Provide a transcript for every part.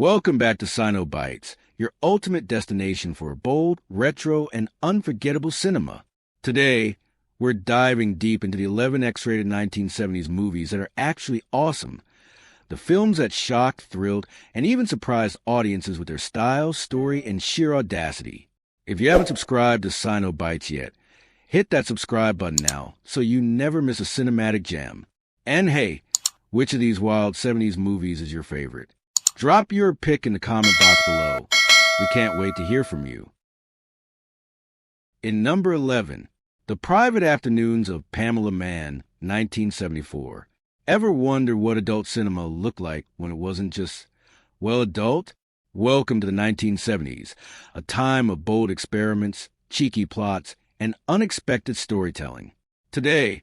Welcome back to Cino Bites, your ultimate destination for bold, retro, and unforgettable cinema. Today, we're diving deep into the 11 X-rated 1970s movies that are actually awesome. The films that shocked, thrilled, and even surprised audiences with their style, story, and sheer audacity. If you haven't subscribed to Cino Bites yet, hit that subscribe button now so you never miss a cinematic gem. And hey, which of these wild 70s movies is your favorite? Drop your pick in the comment box below. We can't wait to hear from you. In number 11, The Private Afternoons of Pamela Mann, 1974. Ever wonder what adult cinema looked like when it wasn't just, well, adult? Welcome to the 1970s, a time of bold experiments, cheeky plots, and unexpected storytelling. Today,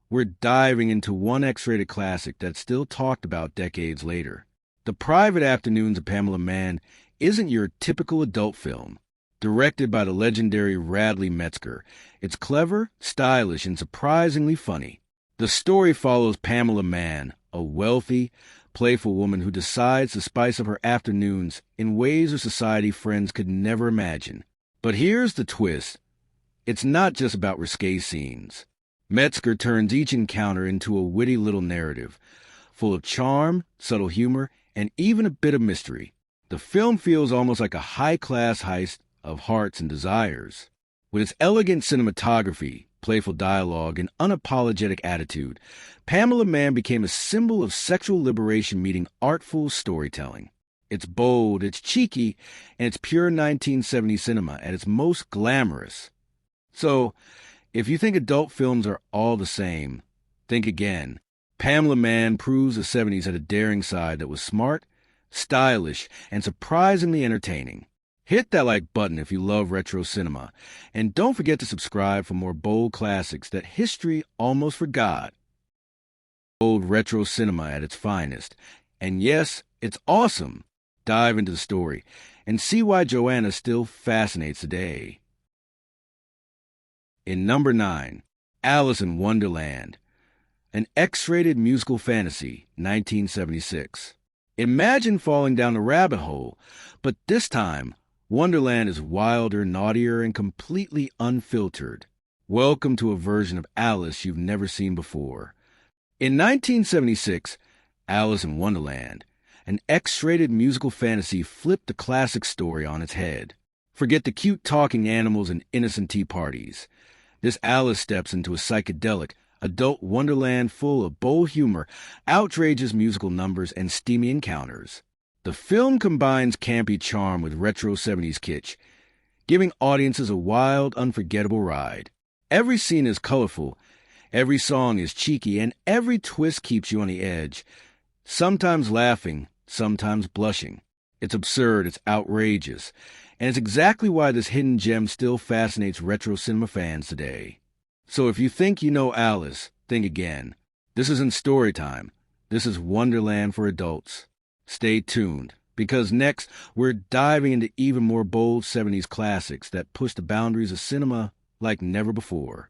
we're diving into one X-rated classic that's still talked about decades later. The Private Afternoons of Pamela Mann isn't your typical adult film. Directed by the legendary Radley Metzger, it's clever, stylish, and surprisingly funny. The story follows Pamela Mann, a wealthy, playful woman who decides to spice up her afternoons in ways her society friends could never imagine. But here's the twist. It's not just about risque scenes. Metzger turns each encounter into a witty little narrative, full of charm, subtle humor, and even a bit of mystery. The film feels almost like a high-class heist of hearts and desires. With its elegant cinematography, playful dialogue, and unapologetic attitude, Pamela Mann became a symbol of sexual liberation meeting artful storytelling. It's bold, it's cheeky, and it's pure 1970s cinema at its most glamorous. So, if you think adult films are all the same, think again. Pamela Mann proves the 70s had a daring side that was smart, stylish, and surprisingly entertaining. Hit that like button if you love retro cinema, and don't forget to subscribe for more bold classics that history almost forgot. Bold retro cinema at its finest. And yes, it's awesome. Dive into the story and see why Joanna still fascinates today. In number 9, Alice in Wonderland. An X-rated musical fantasy, 1976. Imagine falling down a rabbit hole, but this time, Wonderland is wilder, naughtier, and completely unfiltered. Welcome to a version of Alice you've never seen before. In 1976, Alice in Wonderland, an X-rated musical fantasy flipped the classic story on its head. Forget the cute talking animals and innocent tea parties. This Alice steps into a psychedelic, adult Wonderland full of bold humor, outrageous musical numbers, and steamy encounters. The film combines campy charm with retro 70s kitsch, giving audiences a wild, unforgettable ride. Every scene is colorful, every song is cheeky, and every twist keeps you on the edge, sometimes laughing, sometimes blushing. It's absurd, it's outrageous, and it's exactly why this hidden gem still fascinates retro cinema fans today. So if you think you know Alice, think again. This isn't story time. This is Wonderland for adults. Stay tuned, because next we're diving into even more bold 70s classics that push the boundaries of cinema like never before.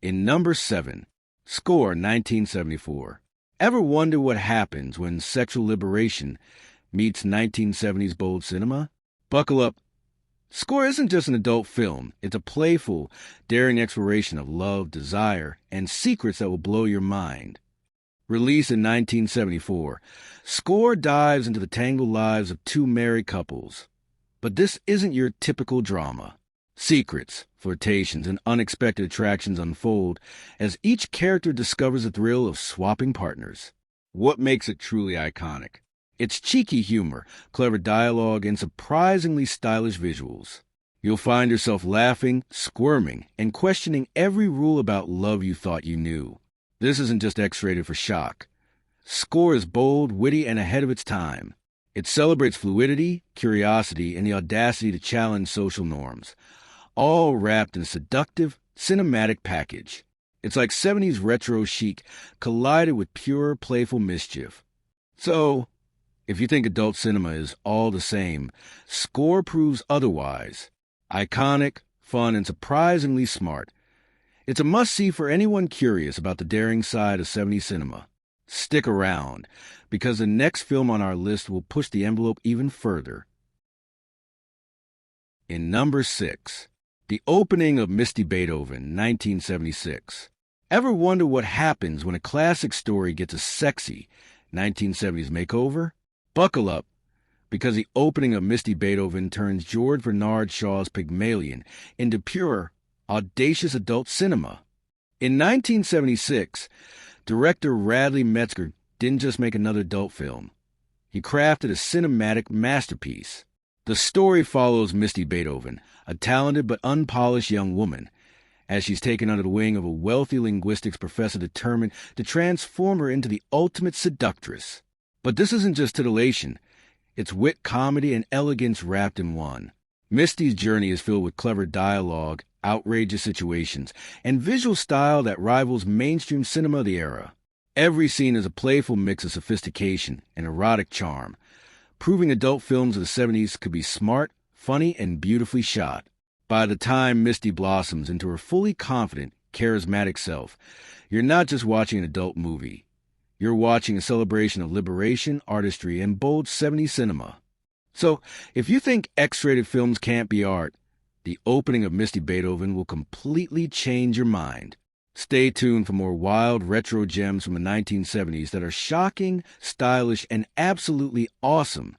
In number 7, Score 1974. Ever wonder what happens when sexual liberation meets 1970s bold cinema? Buckle up. Score isn't just an adult film. It's a playful, daring exploration of love, desire, and secrets that will blow your mind. Released in 1974, Score dives into the tangled lives of two married couples. But this isn't your typical drama. Secrets, flirtations, and unexpected attractions unfold as each character discovers the thrill of swapping partners. What makes it truly iconic? It's cheeky humor, clever dialogue, and surprisingly stylish visuals. You'll find yourself laughing, squirming, and questioning every rule about love you thought you knew. This isn't just X-rated for shock. Score is bold, witty, and ahead of its time. It celebrates fluidity, curiosity, and the audacity to challenge social norms, all wrapped in a seductive, cinematic package. It's like 70s retro chic collided with pure, playful mischief. So, if you think adult cinema is all the same, Score proves otherwise. Iconic, fun, and surprisingly smart. It's a must-see for anyone curious about the daring side of 70s cinema. Stick around, because the next film on our list will push the envelope even further. In number 6, the opening of Misty, Beethoven, 1976. Ever wonder what happens when a classic story gets a sexy 1970s makeover? Buckle up, because the opening of Misty, Beethoven turns George Bernard Shaw's Pygmalion into pure, audacious adult cinema. In 1976, director Radley Metzger didn't just make another adult film. He crafted a cinematic masterpiece. The story follows Misty Beethoven, a talented but unpolished young woman, as she's taken under the wing of a wealthy linguistics professor determined to transform her into the ultimate seductress. But this isn't just titillation. It's wit, comedy, and elegance wrapped in one. Misty's journey is filled with clever dialogue, outrageous situations, and visual style that rivals mainstream cinema of the era. Every scene is a playful mix of sophistication and erotic charm, proving adult films of the 70s could be smart, funny, and beautifully shot. By the time Misty blossoms into her fully confident, charismatic self, you're not just watching an adult movie. You're watching a celebration of liberation, artistry, and bold 70s cinema. So, if you think X-rated films can't be art, the opening of Misty Beethoven will completely change your mind. Stay tuned for more wild retro gems from the 1970s that are shocking, stylish, and absolutely awesome.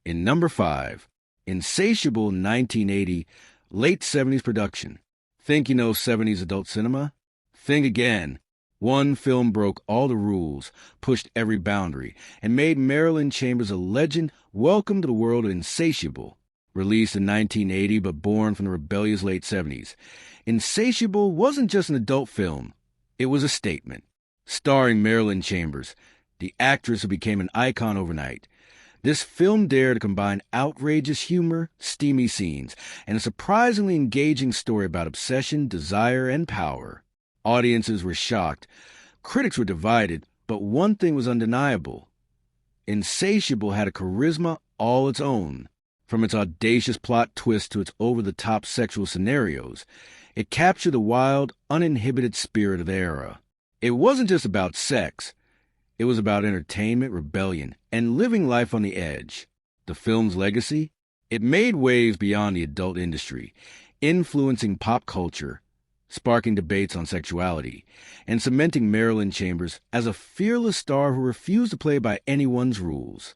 In number 5, Insatiable, 1980, late 70s production. Think you know 70s adult cinema? Think again. One film broke all the rules, pushed every boundary, and made Marilyn Chambers a legend. Welcome to the world of Insatiable. Released in 1980 but born from the rebellious late 70s, Insatiable wasn't just an adult film. It was a statement. Starring Marilyn Chambers, the actress who became an icon overnight, this film dared to combine outrageous humor, steamy scenes, and a surprisingly engaging story about obsession, desire, and power. Audiences were shocked. Critics were divided, but one thing was undeniable. Insatiable had a charisma all its own. From its audacious plot twist to its over-the-top sexual scenarios, it captured the wild, uninhibited spirit of the era. It wasn't just about sex. It was about entertainment, rebellion, and living life on the edge. The film's legacy? It made waves beyond the adult industry, influencing pop culture, sparking debates on sexuality, and cementing Marilyn Chambers as a fearless star who refused to play by anyone's rules.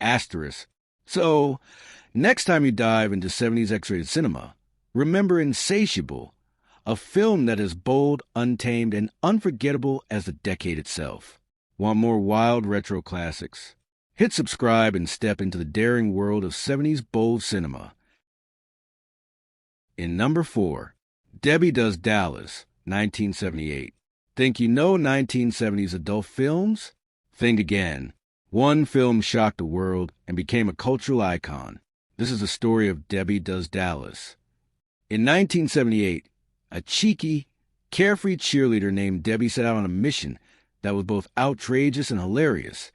Asterisk. So, next time you dive into 70s X-rated cinema, remember Insatiable, a film that is bold, untamed, and unforgettable as the decade itself. Want more wild retro classics? Hit subscribe and step into the daring world of 70s bold cinema. In number 4, Debbie Does Dallas, 1978. Think you know 1970s adult films? Think again. One film shocked the world and became a cultural icon. This is the story of Debbie Does Dallas. In 1978, a cheeky, carefree cheerleader named Debbie set out on a mission that was both outrageous and hilarious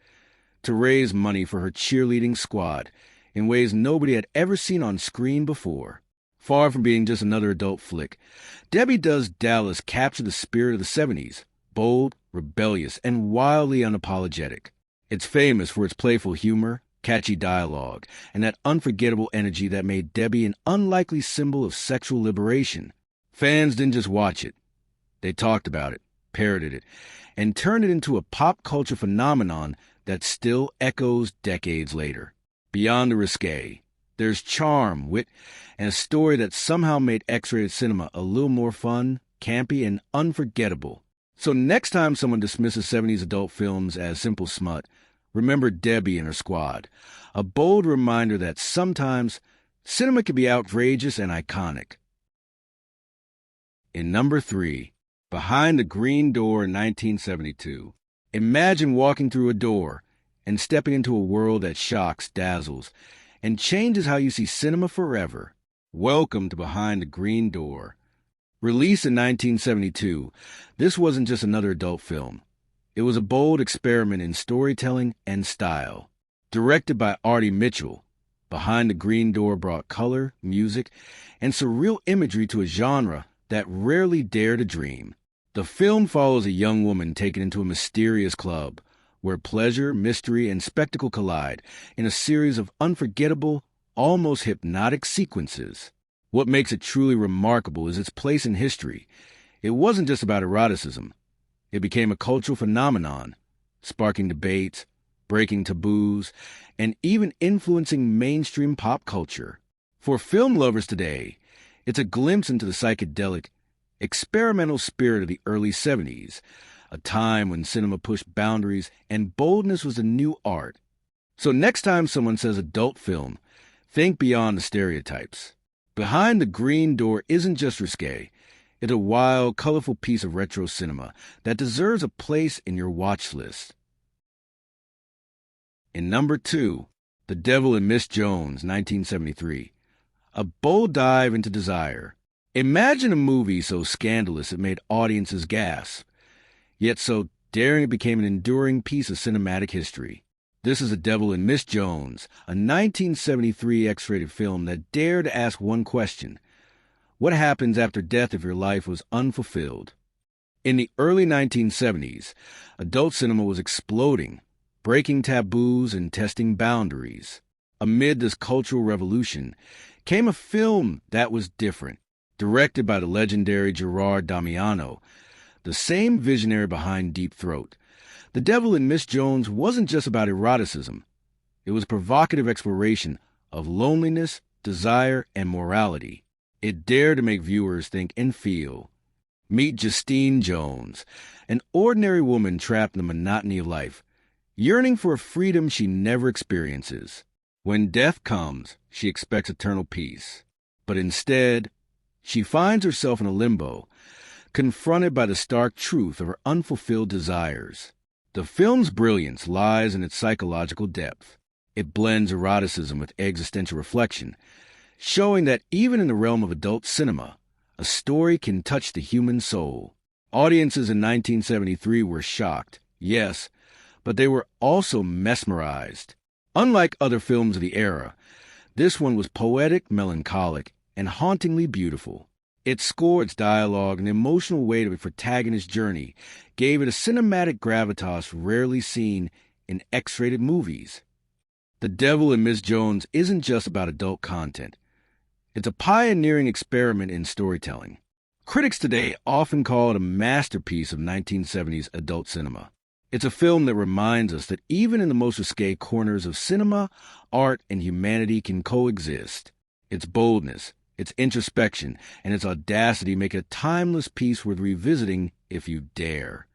to raise money for her cheerleading squad in ways nobody had ever seen on screen before. Far from being just another adult flick, Debbie Does Dallas captured the spirit of the 70s, bold, rebellious, and wildly unapologetic. It's famous for its playful humor, catchy dialogue, and that unforgettable energy that made Debbie an unlikely symbol of sexual liberation. Fans didn't just watch it. They talked about it, parodied it, and turned it into a pop culture phenomenon that still echoes decades later. Beyond the risque, there's charm, wit, and a story that somehow made X-rated cinema a little more fun, campy, and unforgettable. So next time someone dismisses 70s adult films as simple smut, remember Debbie and her squad. A bold reminder that sometimes cinema can be outrageous and iconic. In number 3, Behind the Green Door, 1972. Imagine walking through a door and stepping into a world that shocks, dazzles, and changes how you see cinema forever. Welcome to Behind the Green Door. Released in 1972, this wasn't just another adult film. It was a bold experiment in storytelling and style. Directed by Artie Mitchell, Behind the Green Door brought color, music, and surreal imagery to a genre that rarely dared to dream. The film follows a young woman taken into a mysterious club where pleasure, mystery, and spectacle collide in a series of unforgettable, almost hypnotic sequences. What makes it truly remarkable is its place in history. It wasn't just about eroticism. It became a cultural phenomenon, sparking debates, breaking taboos, and even influencing mainstream pop culture. For film lovers today, it's a glimpse into the psychedelic, experimental spirit of the early 70s, a time when cinema pushed boundaries and boldness was the new art. So next time someone says adult film, think beyond the stereotypes. Behind the Green Door isn't just risque. It's a wild, colorful piece of retro cinema that deserves a place in your watch list. In number 2, The Devil and Miss Jones, 1973. A bold dive into desire. Imagine a movie so scandalous it made audiences gasp, yet so daring it became an enduring piece of cinematic history. This is The Devil and Miss Jones, a 1973 X-rated film that dared to ask one question: what happens after death if your life was unfulfilled? In the early 1970s, adult cinema was exploding, breaking taboos and testing boundaries. Amid this cultural revolution came a film that was different, directed by the legendary Gerard Damiano, the same visionary behind Deep Throat. The Devil and Miss Jones wasn't just about eroticism. It was a provocative exploration of loneliness, desire, and morality. It dared to make viewers think and feel. Meet Justine Jones, an ordinary woman trapped in the monotony of life, yearning for a freedom she never experiences. When death comes, she expects eternal peace. But instead, she finds herself in a limbo, confronted by the stark truth of her unfulfilled desires. The film's brilliance lies in its psychological depth. It blends eroticism with existential reflection, showing that even in the realm of adult cinema, a story can touch the human soul. Audiences in 1973 were shocked, yes, but they were also mesmerized. Unlike other films of the era, this one was poetic, melancholic, and hauntingly beautiful. Its score, its dialogue, and the emotional weight of its protagonist's journey gave it a cinematic gravitas rarely seen in X-rated movies. The Devil and Miss Jones isn't just about adult content. It's a pioneering experiment in storytelling. Critics today often call it a masterpiece of 1970s adult cinema. It's a film that reminds us that even in the most risque corners of cinema, art and humanity can coexist. Its boldness, its introspection, and its audacity make it a timeless piece worth revisiting if you dare.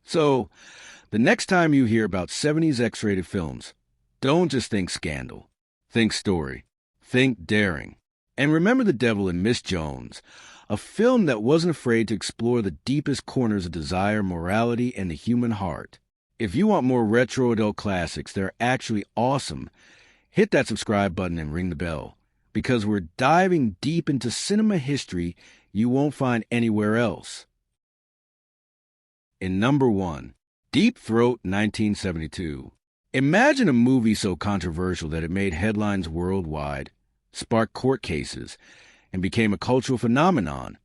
So, the next time you hear about 70s X-rated films, don't just think scandal. Think story. Think daring. And remember The Devil and Miss Jones, a film that wasn't afraid to explore the deepest corners of desire, morality, and the human heart. If you want more retro adult classics that are actually awesome, hit that subscribe button and ring the bell, because we're diving deep into cinema history you won't find anywhere else. In number 1, Deep Throat, 1972. Imagine a movie so controversial that it made headlines worldwide, sparked court cases, and became a cultural phenomenon.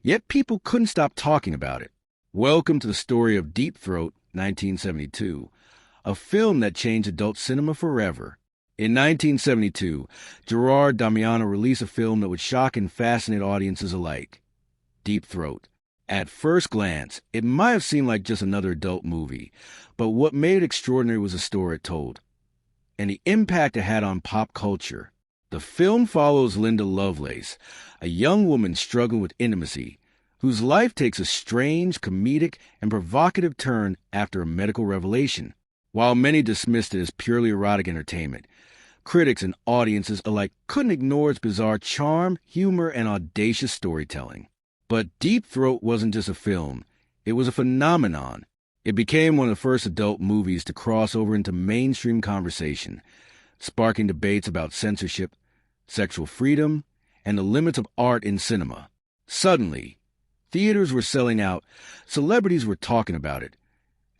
Yet people couldn't stop talking about it. Welcome to the story of Deep Throat, 1972, a film that changed adult cinema forever. In 1972, Gerard Damiano released a film that would shock and fascinate audiences alike, Deep Throat. At first glance, it might have seemed like just another adult movie, but what made it extraordinary was the story it told, and the impact it had on pop culture. The film follows Linda Lovelace, a young woman struggling with intimacy, whose life takes a strange, comedic, and provocative turn after a medical revelation. While many dismissed it as purely erotic entertainment, critics and audiences alike couldn't ignore its bizarre charm, humor, and audacious storytelling. But Deep Throat wasn't just a film, it was a phenomenon. It became one of the first adult movies to cross over into mainstream conversation, sparking debates about censorship, sexual freedom, and the limits of art in cinema. Suddenly, theaters were selling out, celebrities were talking about it,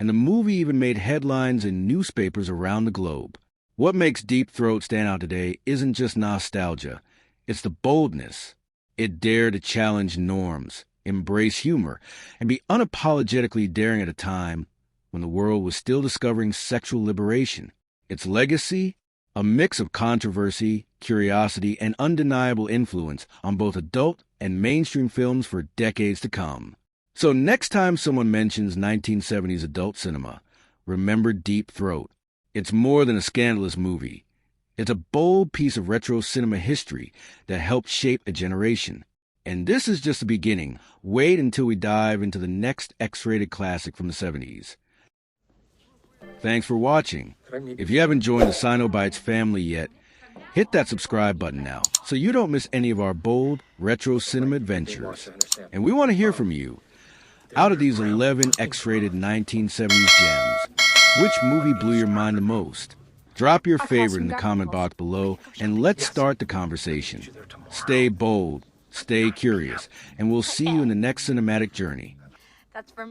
and the movie even made headlines in newspapers around the globe. What makes Deep Throat stand out today isn't just nostalgia, it's the boldness. It dared to challenge norms, embrace humor, and be unapologetically daring at a time when the world was still discovering sexual liberation. Its legacy? A mix of controversy, curiosity, and undeniable influence on both adult and mainstream films for decades to come. So next time someone mentions 1970s adult cinema, remember Deep Throat. It's more than a scandalous movie. It's a bold piece of retro cinema history that helped shape a generation. And this is just the beginning. Wait until we dive into the next X-rated classic from the 70s. Thanks for watching. If you haven't joined the Cino Bites family yet, hit that subscribe button now so you don't miss any of our bold retro cinema adventures. And we want to hear from you. Out of these 11 X-rated 1970s gems, which movie blew your mind the most? Drop your favorite in the comment box below and let's start the conversation. Stay bold, stay curious, and we'll see you in the next cinematic journey. That's for me.